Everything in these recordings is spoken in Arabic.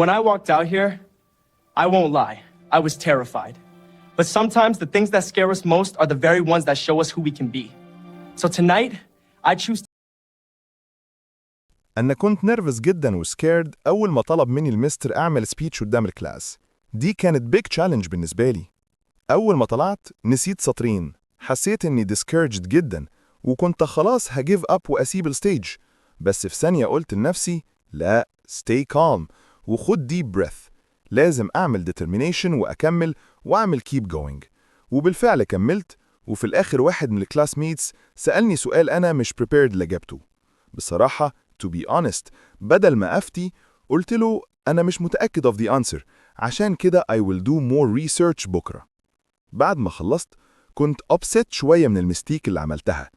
When I walked out here, I won't lie, I was terrified. But sometimes the things that scare us most are the very ones that show us who we can be. So tonight, I choose أنا كنت نيرفس جدا وسكيرد أول ما طلب مني المستر أعمل سبيتش قدام الكلاس. دي كانت بيج تشالنج بالنسبة لي. أول ما طلعت نسيت سطرين، حسيت إني discouraged جدا وكنت خلاص هجيف أب وأسيب الستيج. بس في ثانية قلت لنفسي لا، stay calm وخد deep breath. لازم أعمل determination وأكمل وأعمل keep going. وبالفعل كملت، وفي الآخر واحد من الكلاس ميتس سألني سؤال أنا مش prepared لإجابته. بصراحة to be honest، بدل ما أفتي قلت له أنا مش متأكد of the answer، عشان كده I will do more research بكرة. بعد ما خلصت كنت upset شوية من المستيك اللي عملتها،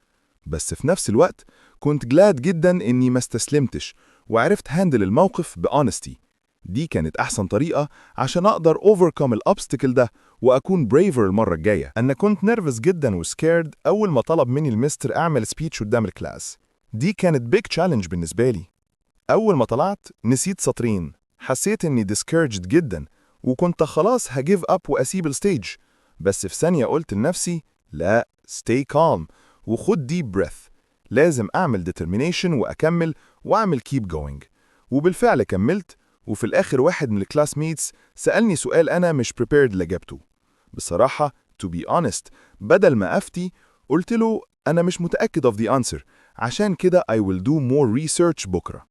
بس في نفس الوقت كنت glad جدا إني ما استسلمتش وعرفت هاندل الموقف بhonesty. دي كانت أحسن طريقة عشان أقدر overcome الأبستكل ده وأكون braver المرة الجاية. أنا كنت nervous جدا وسكيرد أول ما طلب مني المستر أعمل speech قدام الكلاس. دي كانت big challenge بالنسبة لي. أول ما طلعت نسيت سطرين، حسيت إني discouraged جدا وكنت خلاص هجيف أب وأسيب الستيج. بس في ثانية قلت لنفسي لا، stay calm وخد deep breath. لازم أعمل determination وأكمل وأعمل keep going. وبالفعل كملت، وفي الآخر واحد من الكلاس ميتس سألني سؤال أنا مش prepared لإجابته. بصراحة to be honest، بدل ما أفتي قلت له أنا مش متأكد of the answer، عشان كده I will do more research بكرة.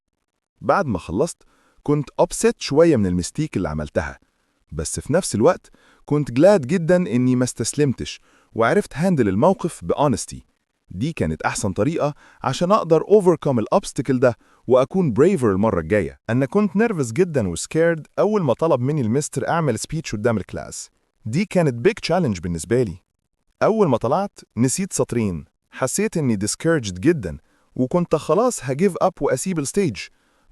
بعد ما خلصت كنت upset شوية من المستيك اللي عملتها، بس في نفس الوقت كنت glad جدا إني ما استسلمتش وعرفت هاندل الموقف بhonesty. دي كانت أحسن طريقة عشان أقدر overcome الأبستكل ده وأكون braver المرة الجاية. أنا كنت nervous جدا وسكيرد أول ما طلب مني المستر أعمل speech قدام الكلاس. دي كانت big challenge بالنسبة لي. أول ما طلعت نسيت سطرين، حسيت إني discouraged جدا وكنت خلاص هجيف أب وأسيب الستيج.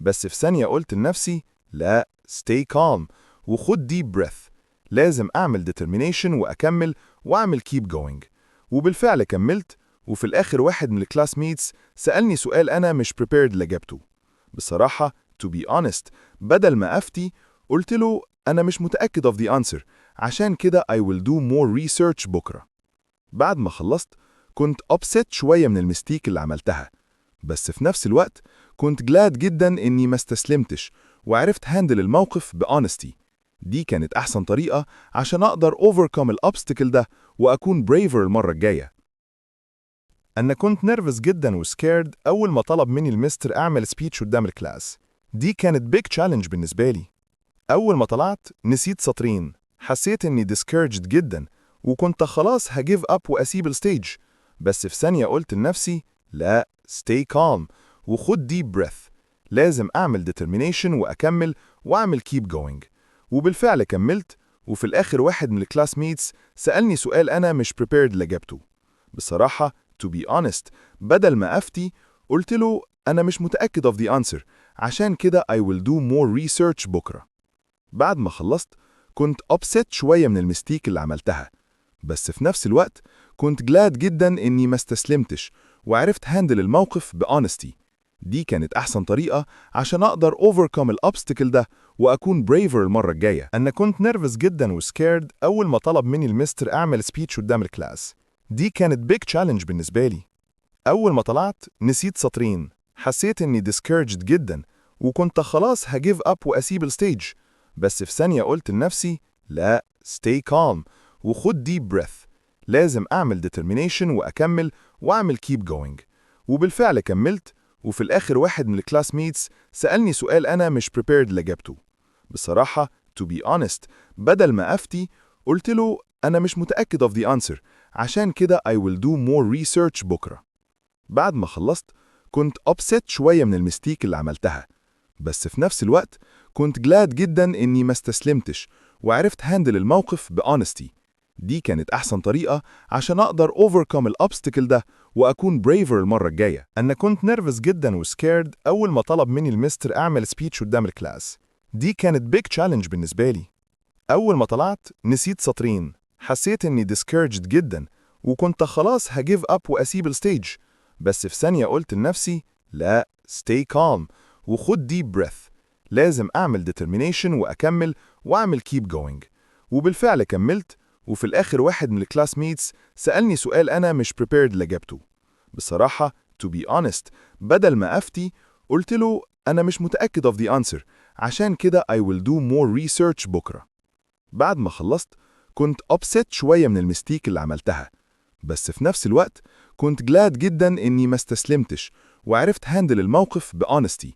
بس في ثانية قلت لنفسي لا، stay calm وخد deep breath. لازم أعمل determination وأكمل وأعمل keep going. وبالفعل كملت، وفي الآخر واحد من الكلاس ميتس سألني سؤال أنا مش prepared لإجابته. بصراحة to be honest، بدل ما أفتي قلت له أنا مش متأكد of the answer، عشان كده I will do more research بكرة. بعد ما خلصت كنت upset شوية من المستيك اللي عملتها، بس في نفس الوقت كنت glad جدا إني ما استسلمتش وعرفت هاندل الموقف بhonesty. دي كانت أحسن طريقة عشان أقدر overcome الأبستكل ده وأكون braver المرة الجاية. أنا كنت nervous جدا وسكيرد أول ما طلب مني المستر أعمل speech قدام الكلاس. دي كانت big challenge بالنسبة لي. أول ما طلعت نسيت سطرين، حسيت إني discouraged جدا وكنت خلاص هجيف أب وأسيب الستيج. بس في ثانية قلت لنفسي لا، stay calm وخد deep breath. لازم أعمل determination وأكمل وأعمل keep going. وبالفعل كملت، وفي الآخر واحد من الكلاس ميتس سألني سؤال أنا مش prepared لإجابته. بصراحة to be honest، بدل ما أفتي قلت له أنا مش متأكد of the answer، عشان كده I will do more research بكرة. بعد ما خلصت كنت upset شوية من المستيك اللي عملتها، بس في نفس الوقت كنت glad جدا إني ما استسلمتش وعرفت هاندل الموقف بhonesty. دي كانت أحسن طريقة عشان أقدر overcome الأبستكل ده وأكون braver المرة الجاية. أنا كنت nervous جدا وسكيرد أول ما طلب مني المستر أعمل speech قدام الكلاس. دي كانت big challenge بالنسبة لي. أول ما طلعت نسيت سطرين، حسيت إني discouraged جدا وكنت خلاص هجيف أب وأسيب الستيج. بس في ثانية قلت لنفسي لا، stay calm وخد deep breath. لازم أعمل determination وأكمل وأعمل keep going. وبالفعل كملت، وفي الآخر واحد من الكلاس ميتس سألني سؤال أنا مش prepared لإجابته. بصراحة to be honest، بدل ما أفتي قلت له أنا مش متأكد of the answer، عشان كده I will do more research بكرة. بعد ما خلصت كنت upset شوية من المستيك اللي عملتها، بس في نفس الوقت كنت glad جدا إني ما استسلمتش وعرفت هاندل الموقف بhonesty. دي كانت أحسن طريقة عشان أقدر overcome الأبستكل ده وأكون braver المرة الجاية. أنا كنت nervous جدا وسكيرد أول ما طلب مني المستر أعمل speech قدام الكلاس. دي كانت big challenge بالنسبة لي. أول ما طلعت نسيت سطرين، حسيت إني discouraged جدا وكنت خلاص هجيف أب وأسيب الستيج. بس في ثانية قلت لنفسي لا، stay calm وخد deep breath. لازم أعمل determination وأكمل وأعمل keep going. وبالفعل كملت، وفي الآخر واحد من الكلاس ميتس سألني سؤال أنا مش prepared لإجابته. بصراحة to be honest بدل ما أفتي قلت له أنا مش متأكد of the answer، عشان كده I will do more research بكرة. بعد ما خلصت كنت upset شوية من المستيك اللي عملتها، بس في نفس الوقت كنت glad جدا إني ما استسلمتش وعرفت هاندل الموقف بhonesty.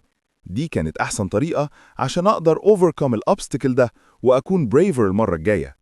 دي كانت أحسن طريقة عشان أقدر overcome الobstacle ده وأكون braver المرة الجاية.